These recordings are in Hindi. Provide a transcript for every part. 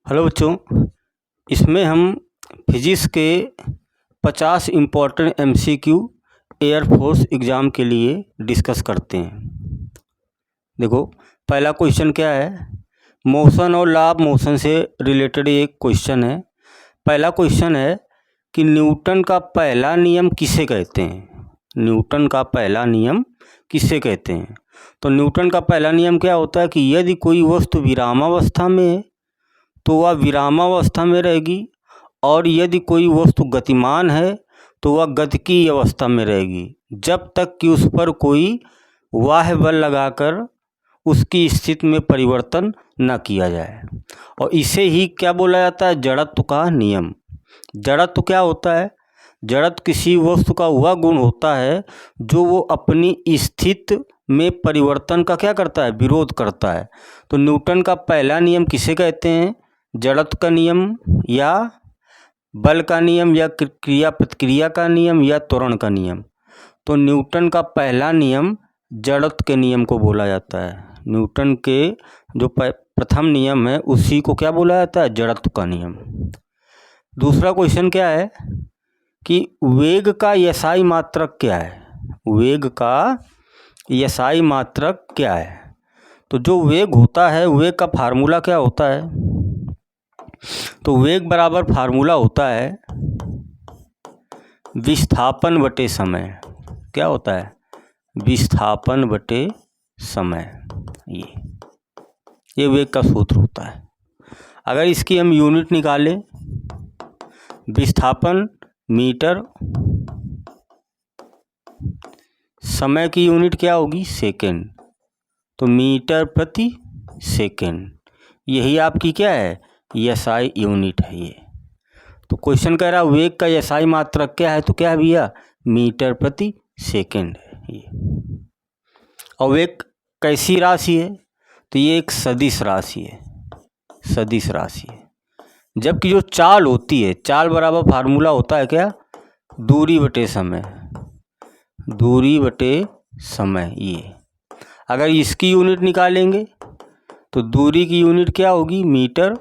हेलो बच्चों, इसमें हम फिजिक्स के 50 इम्पोर्टेंट एमसीक्यू एयरफोर्स एग्ज़ाम के लिए डिस्कस करते हैं। देखो, पहला क्वेश्चन क्या है, मोशन और लॉ ऑफ मोशन से रिलेटेड एक क्वेश्चन है। पहला क्वेश्चन है कि न्यूटन का पहला नियम किसे कहते हैं। न्यूटन का पहला नियम किसे कहते हैं? तो न्यूटन का पहला नियम क्या होता है कि यदि कोई वस्तु विरामावस्था में है तो वह विरामावस्था में रहेगी, और यदि कोई वस्तु गतिमान है तो वह गतिकीय अवस्था में रहेगी, जब तक कि उस पर कोई बाह्य बल लगाकर उसकी स्थिति में परिवर्तन न किया जाए। और इसे ही क्या बोला जाता है? जड़त्व का नियम। जड़त्व क्या होता है? जड़त्व किसी वस्तु का वह गुण होता है जो वो अपनी स्थिति में परिवर्तन का क्या करता है? विरोध करता है। तो न्यूटन का पहला नियम किसे कहते हैं? जड़त्व का नियम, या बल का नियम, या क्रिया प्रतिक्रिया का नियम, या त्वरण का नियम। तो न्यूटन का पहला नियम जड़त्व के नियम को बोला जाता है। न्यूटन के जो प्रथम नियम है उसी को क्या बोला जाता है? जड़त्व का नियम। दूसरा क्वेश्चन क्या है कि वेग का एसआई मात्रक क्या है? वेग का एसआई मात्रक क्या है? तो जो वेग होता है, वेग का फार्मूला क्या होता है? तो वेग बराबर फार्मूला होता है विस्थापन बटे समय। क्या होता है? विस्थापन बटे समय। ये वेग का सूत्र होता है। अगर इसकी हम यूनिट निकालें, विस्थापन मीटर, समय की यूनिट क्या होगी? सेकेंड। तो मीटर प्रति सेकेंड, यही आपकी क्या है? एसआई यूनिट है ये। तो क्वेश्चन कह रहा है वेग का एसआई मात्रक क्या है? तो क्या है भैया? मीटर प्रति सेकेंड है ये। और वेग कैसी राशि है? तो ये एक सदिश राशि है। सदिश राशि है। जबकि जो चाल होती है, चाल बराबर फार्मूला होता है क्या? दूरी बटे समय। दूरी बटे समय। ये अगर इसकी यूनिट निकालेंगे तो दूरी की यूनिट क्या होगी? मीटर,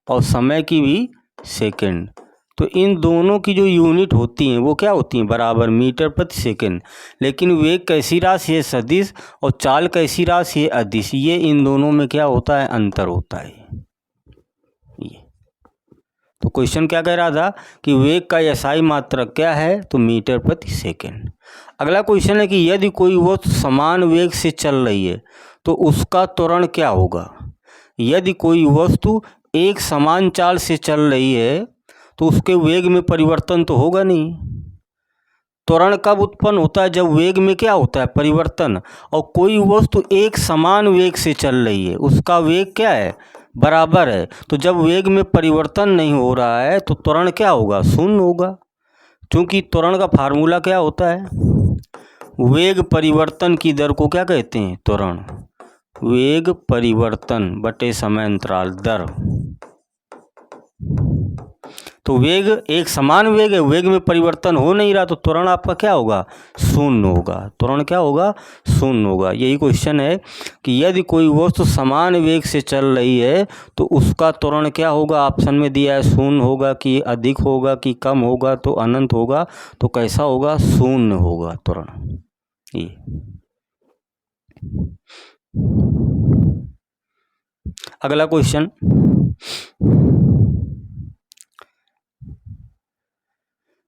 और समय की भी सेकंड। तो इन दोनों की जो यूनिट होती हैं वो क्या होती हैं? बराबर, मीटर प्रति सेकंड। लेकिन वेग कैसी राशि है? सदिश। और चाल कैसी राशि है? अदिश। ये इन दोनों में क्या होता है? अंतर होता है ये। तो क्वेश्चन क्या कह रहा था कि वेग का एसआई मात्रक क्या है? तो मीटर प्रति सेकंड। अगला क्वेश्चन है कि यदि कोई वस्तु समान वेग से चल रही है तो उसका त्वरण क्या होगा? यदि कोई वस्तु एक समान चाल से चल रही है तो उसके वेग में परिवर्तन तो होगा नहीं। त्वरण कब उत्पन्न होता है? जब वेग में क्या होता है? परिवर्तन। और कोई वस्तु एक समान वेग से चल रही है, उसका वेग क्या है? बराबर है। तो जब वेग में परिवर्तन नहीं हो रहा है तो त्वरण क्या होगा? शून्य होगा। क्योंकि त्वरण का फार्मूला क्या होता है? वेग परिवर्तन की दर को क्या कहते हैं? त्वरण। वेग परिवर्तन बटे समय अंतराल दर। तो वेग एक समान वेग है, वेग में परिवर्तन हो नहीं रहा, तो त्वरण आपका क्या होगा? शून्य होगा। त्वरण क्या होगा? शून्य होगा। यही क्वेश्चन है कि यदि कोई वस्तु समान वेग से चल रही है तो उसका त्वरण क्या होगा? ऑप्शन में दिया है शून्य होगा, कि अधिक होगा, कि कम होगा, तो अनंत होगा। तो कैसा होगा? शून्य होगा त्वरण। ये अगला क्वेश्चन,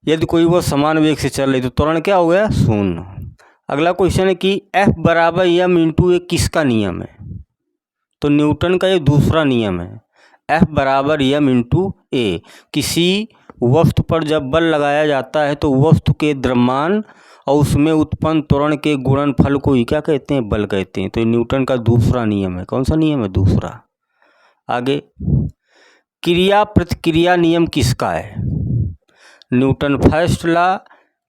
यदि कोई वो समान वेग से चल रही तो त्वरण क्या हो गया? शून्य। अगला क्वेश्चन है कि F बराबर m इंटू ए किसका नियम है? तो न्यूटन का ये दूसरा नियम है। F बराबर m इंटू ए। किसी वस्तु पर जब बल लगाया जाता है तो वस्तु के द्रव्यमान और उसमें उत्पन्न त्वरण के गुणनफल को ही क्या कहते हैं? बल कहते हैं। तो ये न्यूटन का दूसरा नियम है। कौन सा नियम है? दूसरा। आगे, क्रिया प्रतिक्रिया नियम किसका है? न्यूटन फर्स्ट लॉ,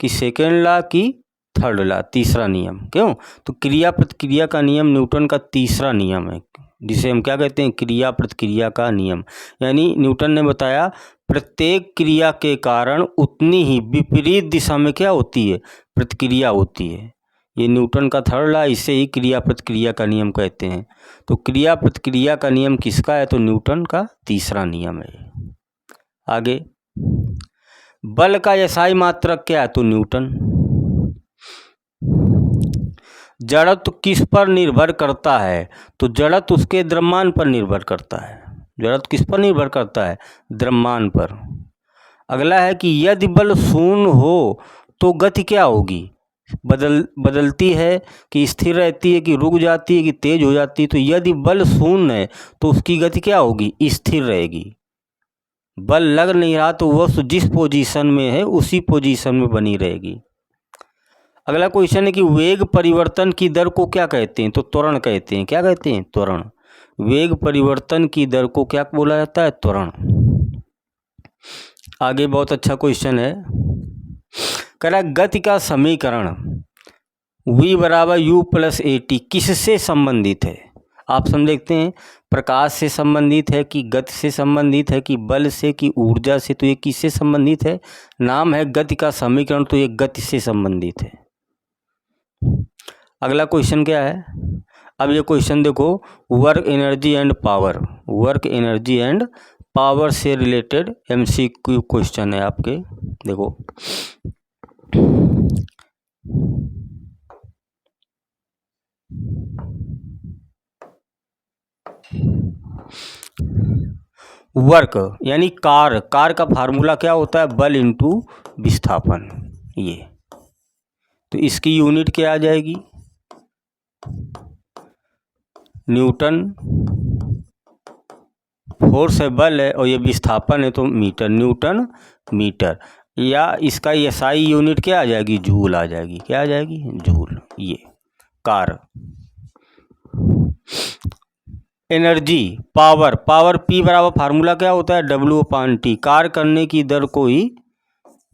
कि सेकेंड लॉ, कि थर्ड लॉ? तीसरा नियम। क्यों? तो क्रिया प्रतिक्रिया का नियम न्यूटन का तीसरा नियम है, जिसे हम क्या कहते हैं? क्रिया प्रतिक्रिया का नियम। यानी न्यूटन ने बताया प्रत्येक क्रिया के कारण उतनी ही विपरीत दिशा में क्या होती है? प्रतिक्रिया होती है। ये न्यूटन का थर्ड लॉ, इसे ही क्रिया प्रतिक्रिया का नियम कहते हैं। तो क्रिया प्रतिक्रिया का नियम किसका है? तो न्यूटन का तीसरा नियम है। आगे, बल का एसआई मात्रक क्या है? तो न्यूटन। जड़त्व किस पर निर्भर करता है? तो जड़त्व उसके द्रव्यमान पर निर्भर करता है। जड़त्व किस पर निर्भर करता है? द्रव्यमान पर। अगला है कि यदि बल शून्य हो तो गति क्या होगी? बदलती है कि स्थिर रहती है कि रुक जाती है कि तेज हो जाती है? तो यदि बल शून्य है तो उसकी गति क्या होगी? स्थिर रहेगी। बल लग नहीं रहा तो वह जिस पोजीशन में है उसी पोजीशन में बनी रहेगी। अगला क्वेश्चन है कि वेग परिवर्तन की दर को क्या कहते हैं? तो त्वरण कहते हैं। क्या कहते हैं? त्वरण। वेग परिवर्तन की दर को क्या बोला जाता है? त्वरण। आगे बहुत अच्छा क्वेश्चन है, कह रहा गति का समीकरण v बराबर u प्लस AT किससे संबंधित है? ऑप्शन देखते हैं, प्रकाश से संबंधित है कि गति से संबंधित है कि बल से कि ऊर्जा से? तो ये किससे संबंधित है? नाम है गति का समीकरण, तो ये गति से संबंधित है। अगला क्वेश्चन क्या है? अब ये क्वेश्चन देखो, work energy and power, work energy and power से रिलेटेड MCQ क्वेश्चन है आपके। देखो, वर्क यानी कार का फार्मूला क्या होता है? बल इंटू विस्थापन। ये तो इसकी यूनिट क्या आ जाएगी? न्यूटन। फोर्स है, बल है, और ये विस्थापन है तो मीटर, न्यूटन मीटर। या इसका एसआई यूनिट क्या आ जाएगी? जूल आ जाएगी। क्या आ जाएगी? जूल। ये कार। एनर्जी, पावर P बराबर फार्मूला क्या होता है? W/T। कार्य करने की दर को ही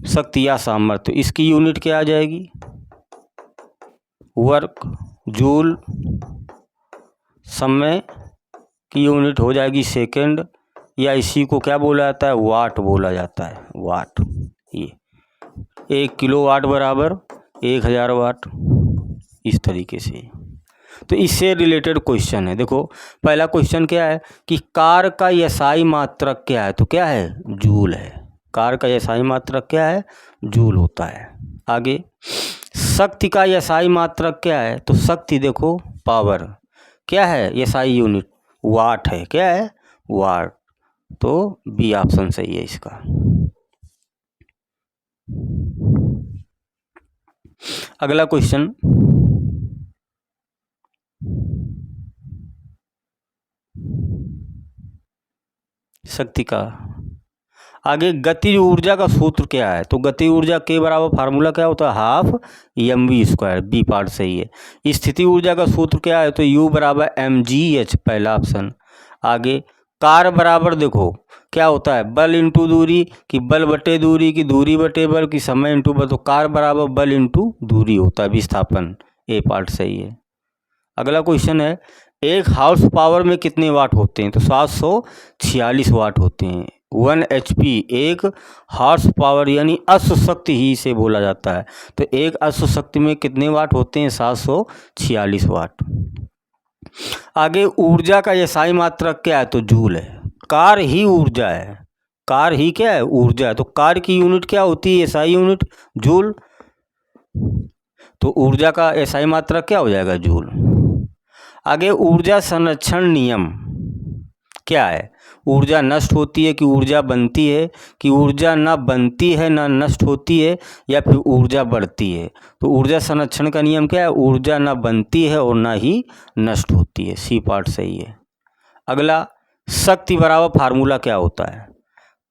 शक्ति या सामर्थ्य। तो इसकी यूनिट क्या आ जाएगी? Work, joule. समय की यूनिट हो जाएगी सेकंड, या इसी को क्या बोला जाता है? वाट बोला जाता है। वाट। ये 1 किलोवाट बराबर 1000 वाट, इस तरीके से। तो इससे रिलेटेड क्वेश्चन है। देखो, पहला क्वेश्चन क्या है कि कार का एसआई मात्रक क्या है? तो क्या है? जूल है। कार का एसआई मात्रक क्या है? जूल होता है। आगे, शक्ति का एसआई मात्रक क्या है? तो शक्ति देखो, पावर क्या है? एसआई यूनिट वाट है। क्या है? वाट। तो बी ऑप्शन सही है इसका। अगला क्वेश्चन, शक्ति का। आगे, गतिज ऊर्जा का सूत्र क्या है? तो गति ऊर्जा के बराबर फार्मूला क्या होता है? Half mv²। बी पार्ट सही है। स्थिति ऊर्जा का सूत्र क्या है? तो U बराबर mgh, पहला ऑप्शन। आगे, कार बराबर देखो क्या होता है? बल इंटू दूरी कि बल बटे दूरी कि दूरी बटे बल कि समय इंटू बल? तो कार बराबर बल इंटू दूरी होता है, विस्थापन। ए पार्ट सही है। अगला क्वेश्चन है, एक हाउस पावर में कितने वाट होते हैं? तो 746 वाट होते हैं। 1 HP एक हॉर्स पावर यानी अश्व शक्ति ही से बोला जाता है। तो एक अश्व शक्ति में कितने वाट होते हैं? 746 वाट। आगे, ऊर्जा का एसआई मात्रक क्या है? तो जूल है। कार ही ऊर्जा है। कार ही क्या है? ऊर्जा है। तो कार की यूनिट क्या होती है? SI unit joule. तो ऊर्जा का एसआई मात्रक क्या हो जाएगा? जूल। आगे, ऊर्जा संरक्षण नियम क्या है? ऊर्जा नष्ट होती है कि ऊर्जा बनती है? कि ऊर्जा ना बनती है ना नष्ट होती है, या फिर ऊर्जा बढ़ती है? तो ऊर्जा संरक्षण का नियम क्या है? ऊर्जा ना बनती है और ना ही नष्ट होती है। सी पार्ट सही है। अगला, शक्ति बराबर फार्मूला क्या होता है?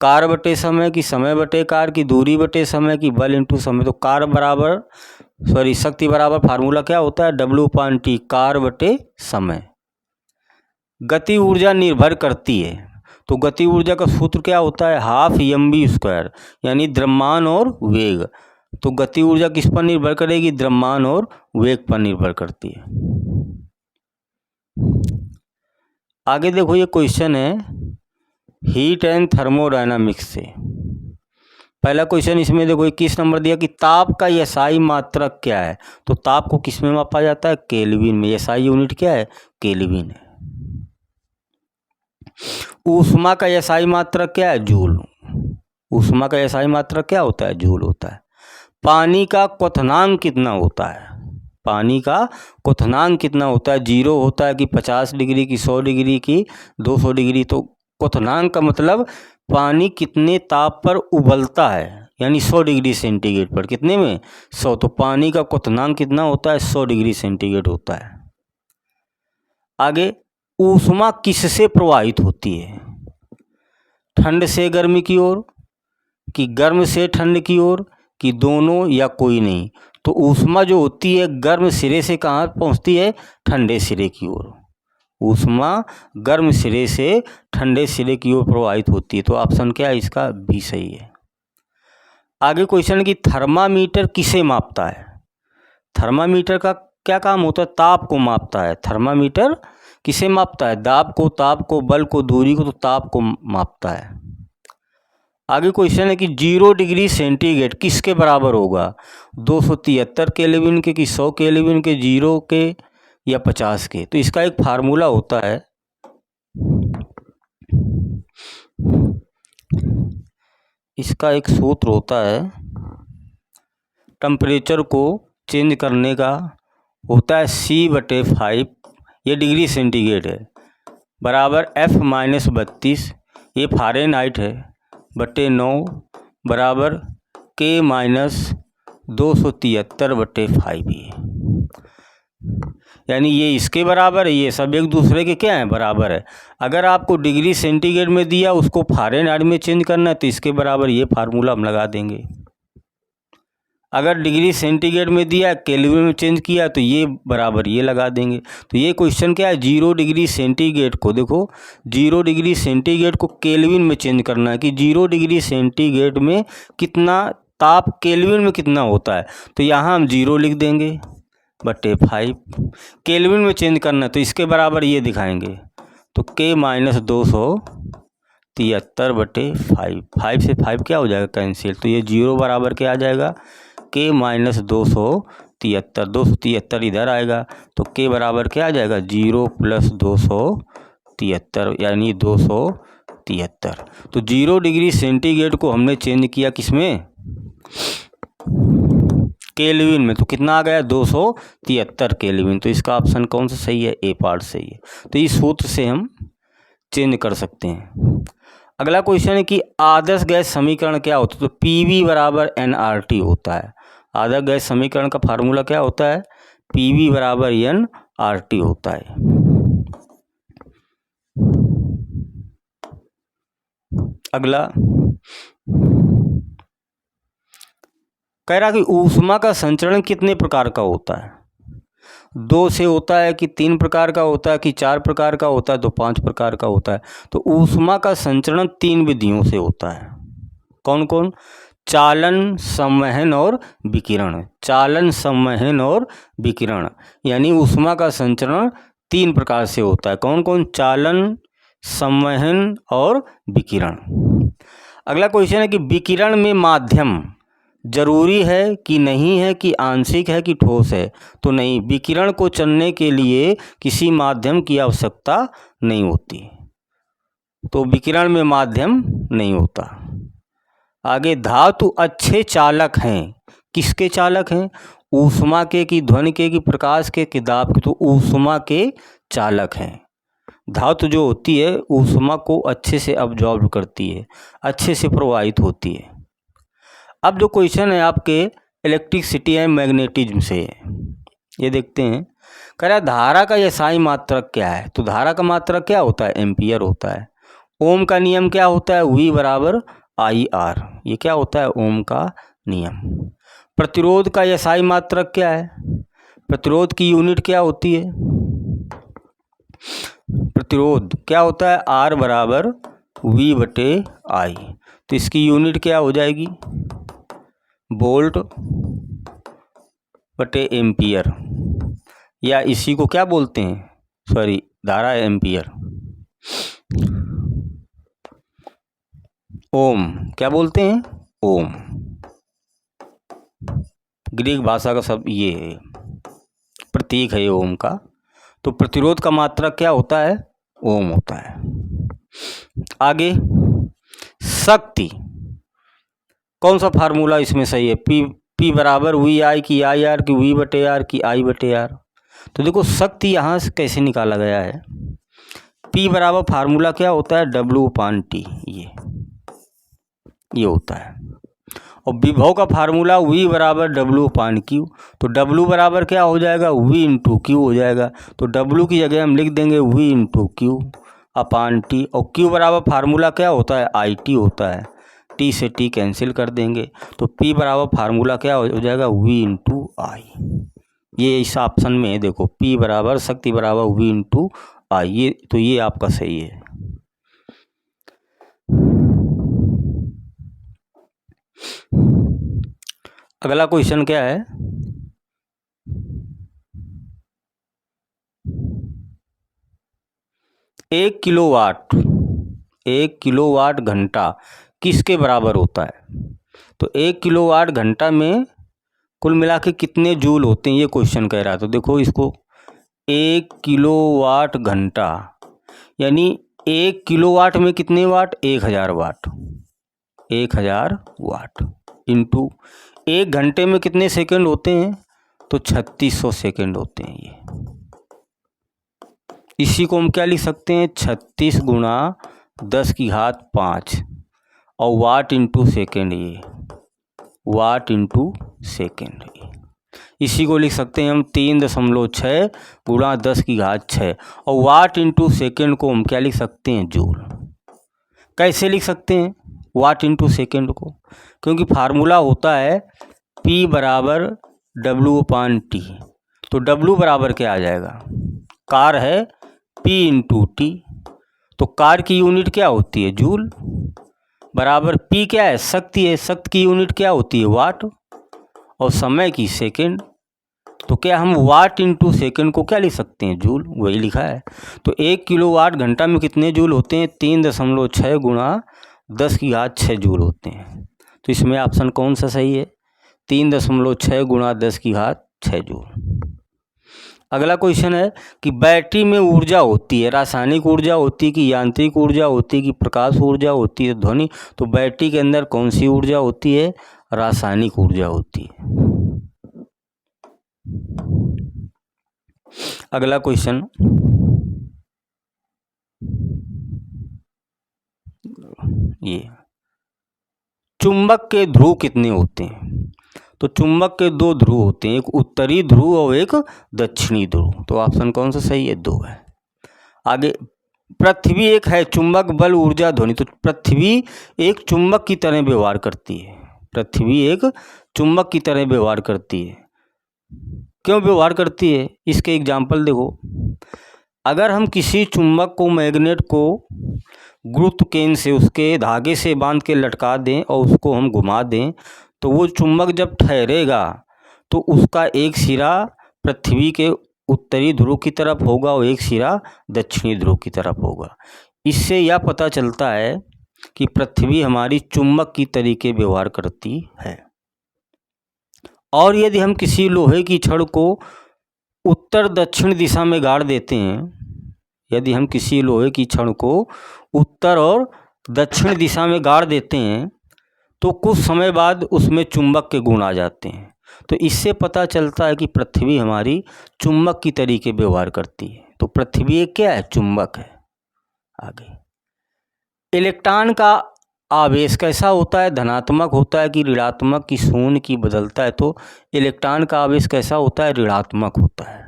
कार बटे समय कि समय बटे कार की दूरी बटे समय की बल इंटू समय? तो कार बराबर शक्ति बराबर फार्मूला क्या होता है? W/T, कार बटे समय। गति ऊर्जा निर्भर करती है, तो गति ऊर्जा का सूत्र क्या होता है? हाफ mv², यानी द्रव्यमान और वेग। तो गति ऊर्जा किस पर निर्भर करेगी? द्रव्यमान और वेग पर निर्भर करती है। आगे देखो, ये क्वेश्चन है हीट एंड थर्मोडायनामिक्स से। पहला क्वेश्चन इसमें देखो 21 नंबर दिया कि ताप का एसआई मात्रक क्या है। तो ताप को किस में मापा जाता है? केल्विन में। एसआई यूनिट क्या है? केल्विन है। ऊष्मा का एसआई मात्रक क्या है? जूल। ऊष्मा का एसआई मात्रक क्या होता है? जूल होता है। पानी का क्वथनांक कितना होता है? पानी का क्वथनांक कितना होता है? 0 होता है कि 50 डिग्री की, 100 डिग्री की, 200 डिग्री। तो क्वथनांक का मतलब पानी कितने ताप पर उबलता है, यानी 100 डिग्री सेंटीग्रेड पर। कितने में? 100। तो पानी का क्वथनांक कितना होता है? 100 डिग्री सेंटीग्रेड होता है। आगे, ऊष्मा किससे प्रवाहित होती है? ठंड से गर्मी की ओर, कि गर्म से ठंड की ओर, कि दोनों, या कोई नहीं? तो ऊष्मा जो होती है गर्म सिरे से कहाँ पहुँचती है? ठंडे सिरे की ओर। ऊष्मा गर्म सिरे से ठंडे सिरे की ओर प्रवाहित होती है। तो ऑप्शन क्या है इसका? बी सही है। आगे क्वेश्चन है कि थर्मामीटर किसे मापता है? थर्मामीटर का क्या काम होता है? ताप को मापता है। थर्मामीटर किसे मापता है? दाब को, ताप को, बल को, दूरी को। तो ताप को मापता है। आगे क्वेश्चन है कि 0 डिग्री सेंटीग्रेड किसके बराबर होगा? 273 केल्विन के, कि 100 केल्विन के, 0 के, या 50 के? तो इसका एक फार्मूला होता है, इसका एक सूत्र होता है टेम्परेचर को चेंज करने का, होता है C/5, ये डिग्री सेंटीग्रेड है, बराबर F-32, ये फ़ारेनहाइट है, बटे 9, बराबर K-273/5 ये। यानी ये इसके बराबर है, ये सब एक दूसरे के क्या है? बराबर है। अगर आपको डिग्री सेंटीग्रेड में दिया, उसको फ़ारेनहाइट में चेंज करना है, तो इसके बराबर ये फार्मूला हम लगा देंगे। अगर डिग्री सेंटीग्रेड में दिया, केल्विन में चेंज किया, तो ये बराबर ये लगा देंगे। तो ये क्वेश्चन क्या है? 0 डिग्री सेंटीग्रेड को, देखो 0 डिग्री सेंटीग्रेड को केल्विन में चेंज करना है कि 0 डिग्री सेंटीग्रेड में कितना ताप केल्विन में कितना होता है। तो यहाँ हम 0 लिख देंगे बटे 5। केल्विन में चेंज करना है तो इसके बराबर ये दिखाएंगे, तो K-273/5। 5 से 5 क्या हो जाएगा? कैंसिल। तो ये 0 बराबर क्या आ जाएगा? K-273। 273 इधर आएगा, तो K बराबर क्या आ जाएगा? 0 + 273, यानी 273। तो 0 डिग्री सेंटीग्रेड को हमने चेंज किया किसमें? केल्विन में। तो कितना आ गया? 273 केल्विन। तो इसका ऑप्शन कौन सा सही है? ए पार्ट सही है। तो इस सूत्र से हम चेंज कर सकते हैं। अगला क्वेश्चन है कि आदर्श गैस समीकरण क्या होता है? तो PV = nRT होता है। आदर्श गैस समीकरण का फार्मूला क्या होता है? PV = nRT होता है। अगला कह रहा कि ऊष्मा का संचरण कितने प्रकार का होता है? 2 से होता है, कि 3 प्रकार का होता है, कि 4 प्रकार का होता है, तो 5 प्रकार का होता है। तो ऊष्मा का संचरण 3 विधियों से होता है। कौन कौन? चालन, संवहन और विकिरण। चालन, संवहन और विकिरण, यानी ऊष्मा का संचरण 3 प्रकार से होता है। कौन कौन? चालन, संवहन और विकिरण। अगला क्वेश्चन है कि विकिरण में माध्यम जरूरी है कि नहीं है, कि आंशिक है, कि ठोस है? तो नहीं, विकिरण को चलने के लिए किसी माध्यम की आवश्यकता नहीं होती। तो विकिरण में माध्यम नहीं होता। आगे, धातु अच्छे चालक हैं। किसके चालक हैं? ऊष्मा के, कि ध्वनि के, कि प्रकाश के, कि दाब के? तो ऊष्मा के चालक हैं। धातु जो होती है ऊष्मा को अच्छे से अब्जॉर्ब करती है, अच्छे से प्रवाहित होती है। अब जो क्वेश्चन है आपके इलेक्ट्रिसिटी एंड मैग्नेटिज्म से, ये देखते हैं। कह रहा है धारा का एसआई मात्रक क्या है? तो धारा का मात्रक क्या होता है? एम्पियर होता है। ओम का नियम क्या होता है? V = IR। ये क्या होता है? ओम का नियम। प्रतिरोध का एसआई मात्रक क्या है? प्रतिरोध की यूनिट क्या होती है? प्रतिरोध क्या होता है? R = V/I। तो इसकी यूनिट क्या हो जाएगी? वोल्ट बटे एम्पियर, या इसी को क्या बोलते हैं? सॉरी, धारा एम्पियर। ओम क्या बोलते हैं? ओम। ग्रीक भाषा का शब्द ये है, प्रतीक है ये ओम का। तो प्रतिरोध का मात्रक क्या होता है? ओम होता है। आगे शक्ति, कौन सा फार्मूला इसमें सही है? P बराबर वी आई की आई आर की वी बटे आर की आई बटे आर। तो देखो शक्ति यहाँ से कैसे निकाला गया है। P बराबर फार्मूला क्या होता है? W/T, ये होता है। और विभव का फार्मूला V बराबर W/Q। तो W बराबर क्या हो जाएगा? V इंटू Q हो जाएगा। तो W की जगह हम लिख देंगे V इंटू Q/T। और Q बराबर फार्मूला क्या होता है? IT होता है। T से T कैंसिल कर देंगे। तो P बराबर फार्मूला क्या हो जाएगा? V into I। ये इस ऑप्शन में है, देखो P बराबर शक्ति बराबर V इंटू I। ये आपका सही है। अगला क्वेश्चन क्या है? एक किलोवाट घंटा किसके बराबर होता है? तो 1 किलोवाट घंटा में कुल मिला के कितने जूल होते हैं, ये क्वेश्चन कह रहा है। तो देखो इसको, 1 किलोवाट घंटा यानी 1 किलोवाट में कितने वाट? 1000 वाट। 1000 वाट इंटू 1 घंटे में कितने सेकंड होते हैं? तो 3600 सेकंड होते हैं ये। इसी को हम क्या लिख सकते हैं? 36 गुणा 10 की घात 5 और वाट इंटू सेकेंड, ये वाट इंटू सेकेंड। इसी को लिख सकते हैं हम 3.6 गुणा 10 की घात 6 और वाट इंटू सेकेंड को हम क्या लिख सकते हैं? जूल। कैसे लिख सकते हैं वाट इंटू सेकेंड को? क्योंकि फार्मूला होता है P बराबर W/T। तो W बराबर क्या आ जाएगा? कार है P इंटू T। तो कार की यूनिट क्या होती है? जूल। बराबर P क्या है? शक्ति है। शक्ति की यूनिट क्या होती है? वाट। और समय की सेकेंड। तो क्या हम वाट इंटू सेकेंड को क्या लिख सकते हैं? जूल। वही लिखा है। तो 1 किलोवाट घंटा में कितने जूल होते हैं? 3.6 गुणा 10 की घात 6 जूल होते हैं। तो इसमें ऑप्शन कौन सा सही है? 3.6 गुणा 10 की घात 6 जूल। अगला क्वेश्चन है कि बैटरी में ऊर्जा होती है, रासायनिक ऊर्जा होती है कि यांत्रिक ऊर्जा होती है कि प्रकाश ऊर्जा होती है, ध्वनि। तो बैटरी के अंदर कौन सी ऊर्जा होती है? रासायनिक ऊर्जा होती है। अगला क्वेश्चन, ये चुंबक के ध्रुव कितने होते हैं? तो चुंबक के 2 ध्रुव होते हैं, एक उत्तरी ध्रुव और एक दक्षिणी ध्रुव। तो ऑप्शन कौन सा सही है? 2 है। आगे पृथ्वी एक है, चुंबक बल ऊर्जा ध्वनि। तो पृथ्वी एक चुंबक की तरह व्यवहार करती है। पृथ्वी एक चुंबक की तरह व्यवहार करती है। क्यों व्यवहार करती है? इसके एग्जाम्पल देखो। अगर हम किसी चुंबक को, मैग्नेट को गुरुत्व केंद्र से उसके धागे से बांध के लटका दें और उसको हम घुमा दें, तो वो चुंबक जब ठहरेगा तो उसका एक सिरा पृथ्वी के उत्तरी ध्रुव की तरफ होगा और एक सिरा दक्षिणी ध्रुव की तरफ होगा। इससे यह पता चलता है कि पृथ्वी हमारी चुंबक की तरीके व्यवहार करती है। और यदि हम किसी लोहे की छड़ को उत्तर दक्षिण दिशा में गाड़ देते हैं, यदि हम किसी लोहे की छड़ को उत्तर और दक्षिण दिशा में गाड़ देते हैं, तो कुछ समय बाद उसमें चुंबक के गुण आ जाते हैं। तो इससे पता चलता है कि पृथ्वी हमारी चुंबक की तरीके व्यवहार करती है। तो पृथ्वी एक क्या है? चुंबक है। आगे इलेक्ट्रॉन का आवेश कैसा होता है? धनात्मक होता है कि ऋणात्मक की शून्य की बदलता है? तो इलेक्ट्रॉन का आवेश कैसा होता है? ऋणात्मक होता है।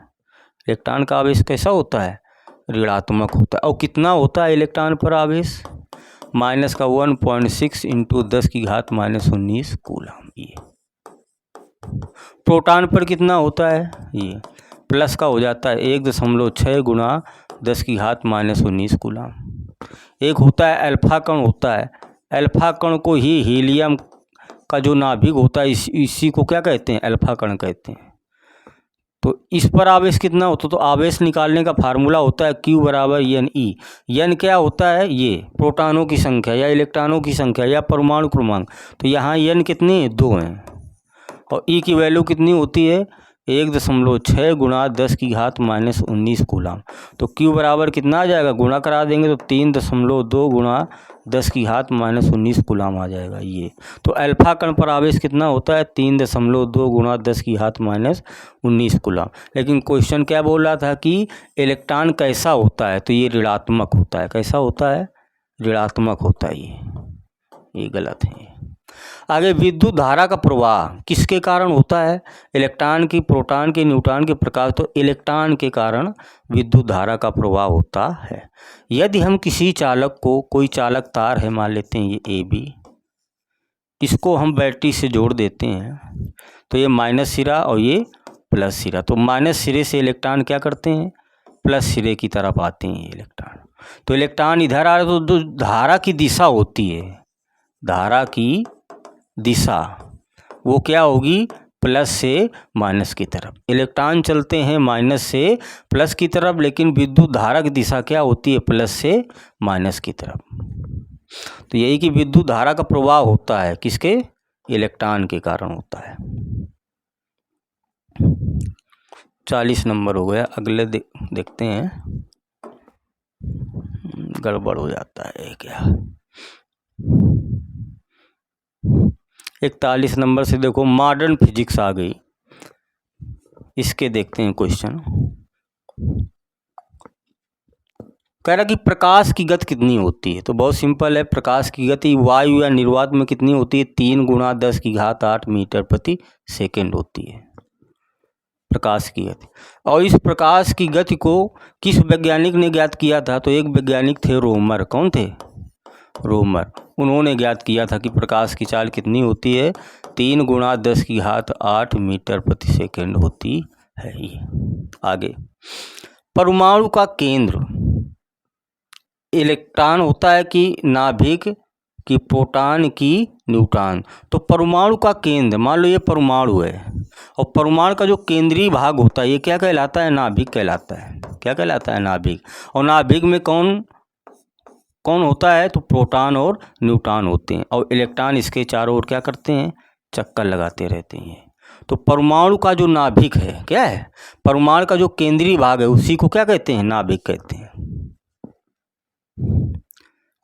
इलेक्ट्रॉन का आवेश कैसा होता है? ऋणात्मक होता है। और कितना होता है इलेक्ट्रॉन पर आवेश? माइनस का 1.6 इंटू 10 की घात -19 कूलम। ये प्रोटॉन पर कितना होता है? ये प्लस का हो जाता है 1.6 गुणा 10 की घात -19 कूलम। एक होता है अल्फा कण होता है। अल्फा कण को ही हीलियम का जो नाभिक होता है इसी को क्या कहते हैं? अल्फा कण कहते हैं। तो इस पर आवेश कितना होता है, तो आवेश निकालने का फार्मूला होता है Q बराबर एन ई। एन क्या होता है, ये प्रोटॉनों की संख्या या इलेक्ट्रॉनों की संख्या या परमाणु क्रमांक। तो यहाँ एन कितनी है, 2 हैं, और ई की वैल्यू कितनी होती है, 1.6 गुणा 10⁻⁻19 कूलम। तो Q बराबर कितना आ जाएगा, गुणा करा देंगे तो 3.2 गुणा 10⁻⁻19 कूलम आ जाएगा ये। तो अल्फा कण पर आवेश कितना होता है, 3.2 गुणा 10⁻⁻19 कूलम। लेकिन क्वेश्चन क्या बोल रहा था कि इलेक्ट्रॉन कैसा होता है, तो ये ऋणात्मक होता है। कैसा होता है, ऋणात्मक होता है ये गलत है। आगे विद्युत धारा का प्रवाह किसके कारण होता है, इलेक्ट्रॉन की, प्रोटॉन के, न्यूट्रॉन के प्रकाश। तो इलेक्ट्रॉन के कारण विद्युत धारा का प्रवाह होता है। यदि हम किसी चालक को, कोई चालक तार है, मान लेते हैं ये ए बी, इसको हम बैटरी से जोड़ देते हैं, तो ये माइनस सिरा और ये प्लस सिरा। तो माइनस सिरे से इलेक्ट्रॉन क्या करते हैं, प्लस सिरे की तरफ आते हैं इलेक्ट्रॉन। तो इलेक्ट्रॉन इधर आ रहे, तो जो धारा की दिशा होती है, धारा की दिशा वो क्या होगी, प्लस से माइनस की तरफ। इलेक्ट्रॉन चलते हैं माइनस से प्लस की तरफ, लेकिन विद्युत धारा की दिशा क्या होती है, प्लस से माइनस की तरफ। तो यही कि विद्युत धारा का प्रवाह होता है किसके, इलेक्ट्रॉन के कारण होता है। 40 नंबर हो गया। अगले देखते हैं, गड़बड़ हो जाता है क्या। 41 नंबर से देखो, मॉडर्न फिजिक्स आ गई, इसके देखते हैं क्वेश्चन। कह रहा कि प्रकाश की गति कितनी होती है, तो बहुत सिंपल है। प्रकाश की गति वायु या निर्वात में कितनी होती है, 3 गुणा 10⁸ मीटर प्रति सेकेंड होती है प्रकाश की गति। और इस प्रकाश की गति को किस वैज्ञानिक ने ज्ञात किया था, तो एक वैज्ञानिक थे रोमर। कौन थे, रोमर। उन्होंने ज्ञात किया था कि प्रकाश की चाल कितनी होती है, 3 गुणा 10⁸ मीटर प्रति सेकेंड होती है ये। आगे, परमाणु का केंद्र इलेक्ट्रॉन होता है कि नाभिक कि प्रोटॉन की न्यूट्रॉन। तो परमाणु का केंद्र, मान लो ये परमाणु है, और परमाणु का जो केंद्रीय भाग होता है ये क्या कहलाता है, नाभिक कहलाता है। क्या कहलाता है, नाभिक। और नाभिक में कौन कौन होता है, तो प्रोटॉन और न्यूट्रॉन होते हैं, और इलेक्ट्रॉन इसके चारों ओर क्या करते हैं, चक्कर लगाते रहते हैं। तो परमाणु का जो नाभिक है, क्या है, परमाणु का जो केंद्रीय भाग है, उसी को क्या कहते हैं, नाभिक कहते हैं।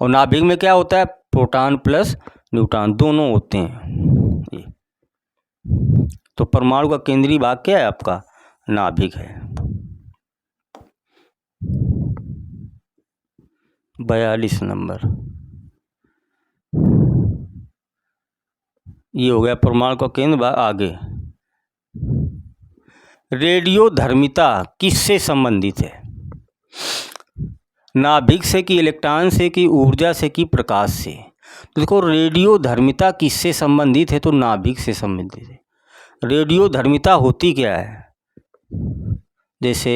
और नाभिक में क्या होता है, प्रोटॉन प्लस न्यूट्रॉन दोनों होते हैं ये। तो परमाणु का केंद्रीय भाग क्या है आपका, नाभिक है। 42 नंबर, ये हो गया परमाणु का केंद्र भाग। आगे, रेडियोधर्मिता किससे संबंधित है, नाभिक से कि इलेक्ट्रॉन से कि ऊर्जा से कि प्रकाश से। तो देखो, रेडियोधर्मिता किससे संबंधित है, तो नाभिक से संबंधित है। रेडियोधर्मिता होती क्या है, जैसे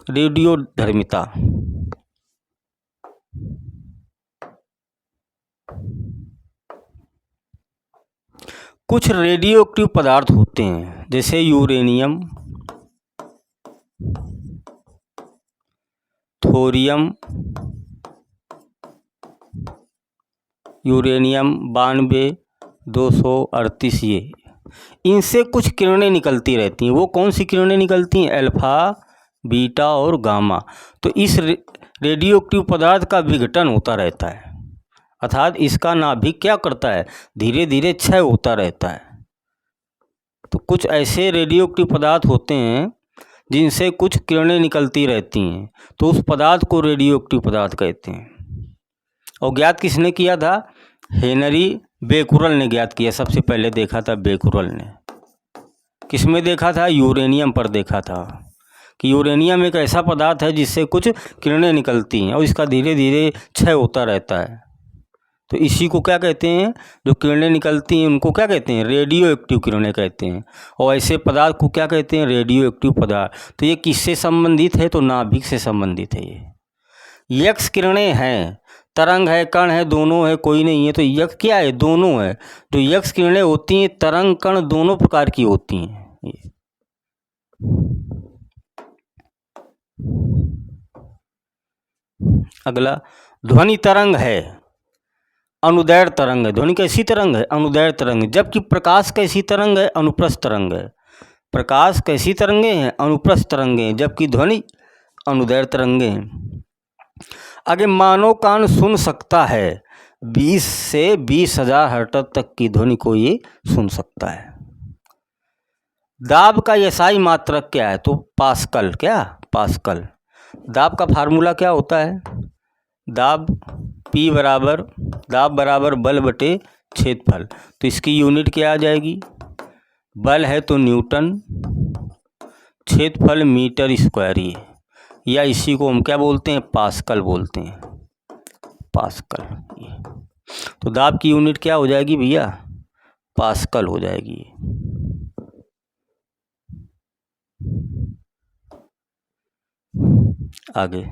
रेडियोधर्मिता कुछ रेडियोएक्टिव पदार्थ होते हैं, जैसे यूरेनियम, थोरियम, यूरेनियम 92, 238, ये इनसे कुछ किरणें निकलती रहती हैं। वो कौन सी किरणें निकलती हैं, अल्फा, बीटा और गामा। तो इस रेडियोएक्टिव पदार्थ का विघटन होता रहता है, अर्थात इसका नाभिक क्या करता है, धीरे धीरे क्षय होता रहता है। तो कुछ ऐसे रेडियोएक्टिव पदार्थ होते हैं जिनसे कुछ किरणें निकलती रहती हैं, तो उस पदार्थ को रेडियोएक्टिव पदार्थ कहते हैं। और ज्ञात किसने किया था, हेनरी बेकुरल ने ज्ञात किया। सबसे पहले देखा था बेकुरल ने। किसमें देखा था, यूरेनियम पर देखा था कि यूरेनियम एक ऐसा पदार्थ है जिससे कुछ किरणें निकलती हैं और इसका धीरे धीरे क्षय होता रहता है। तो इसी को क्या कहते हैं, जो किरणें निकलती हैं उनको क्या कहते हैं, रेडियो एक्टिव किरणें कहते हैं। और ऐसे पदार्थ को क्या कहते हैं, रेडियो एक्टिव पदार्थ। तो ये किससे संबंधित है, तो नाभिक से संबंधित है ये। यक्स किरणें हैं, तरंग है, कण है, दोनों है, कोई नहीं है। तो यक्स क्या है, दोनों है। जो यक्स किरणें होती हैं, तरंग कण दोनों प्रकार की होती हैं। ये अगला, ध्वनि तरंग है, अनुदैर्घ्य तरंग है। ध्वनि कैसी तरंग है? अनुदैर्घ्य तरंग है। जबकि प्रकाश कैसी तरंग है? अनुप्रस्थ तरंग है। प्रकाश कैसी तरंगे हैं? अनुप्रस्थ तरंगे, जबकि ध्वनि अनुदैर्घ्य तरंगे हैं। आगे, मानव कान सुन सकता है 20 से 20,000 हर्ट्ज तक की ध्वनि को ये सुन सकता है। दाब का एसआई मात्रक क्या है? तो पास्कल। क्या? पास्कल। दाब का फार्मूला क्या होता है? दाब P बराबर, दाब बराबर बल बटे क्षेत्रफल। तो इसकी यूनिट क्या आ जाएगी? बल है तो न्यूटन, क्षेत्रफल मीटर स्क्वायर ही है, या इसी को हम क्या बोलते हैं? पास्कल बोलते हैं, पास्कल। तो दाब की यूनिट क्या हो जाएगी भैया? पास्कल हो जाएगी। आगे,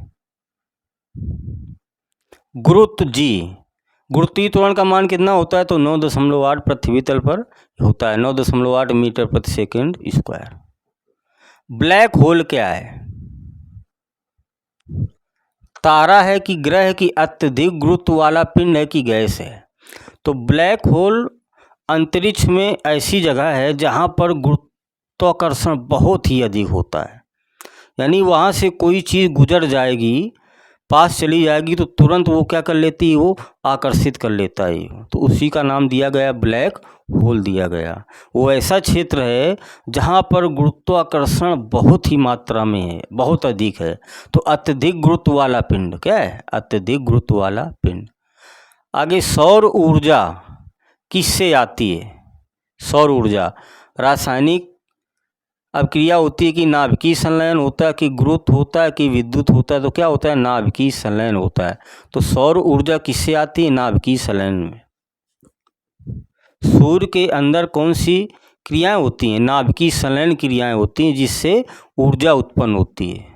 गुरुत्व जी, गुरुत्वीय त्वरण का मान कितना होता है? तो 9.8 पृथ्वी तल पर होता है, 9.8 मीटर प्रति सेकंड स्क्वायर। ब्लैक होल क्या है? तारा है कि ग्रह की अत्यधिक गुरुत्व वाला पिंड है कि गैस है? तो ब्लैक होल अंतरिक्ष में ऐसी जगह है जहाँ पर गुरुत्वाकर्षण बहुत ही अधिक होता है, यानी वहाँ से कोई चीज़ गुजर जाएगी, पास चली जाएगी तो तुरंत वो क्या कर लेती है? वो आकर्षित कर लेता है। तो उसी का नाम दिया गया ब्लैक होल दिया गया। वो ऐसा क्षेत्र है जहाँ पर गुरुत्वाकर्षण बहुत ही मात्रा में है, बहुत अधिक है। तो अत्यधिक गुरुत्व वाला पिंड क्या है? अत्यधिक गुरुत्व वाला पिंड। आगे, सौर ऊर्जा किससे आती है? सौर ऊर्जा रासायनिक अभिक्रिया होती है कि नाभिकीय संलयन होता है कि गुरुत्व होता है कि विद्युत होता है? तो क्या होता है? नाभिकीय संलयन होता है। तो सौर ऊर्जा किससे आती है? नाभिकीय संलयन में। सूर्य के अंदर कौन सी क्रियाएं होती हैं? नाभिकीय संलयन क्रियाएं होती हैं जिससे ऊर्जा उत्पन्न होती है।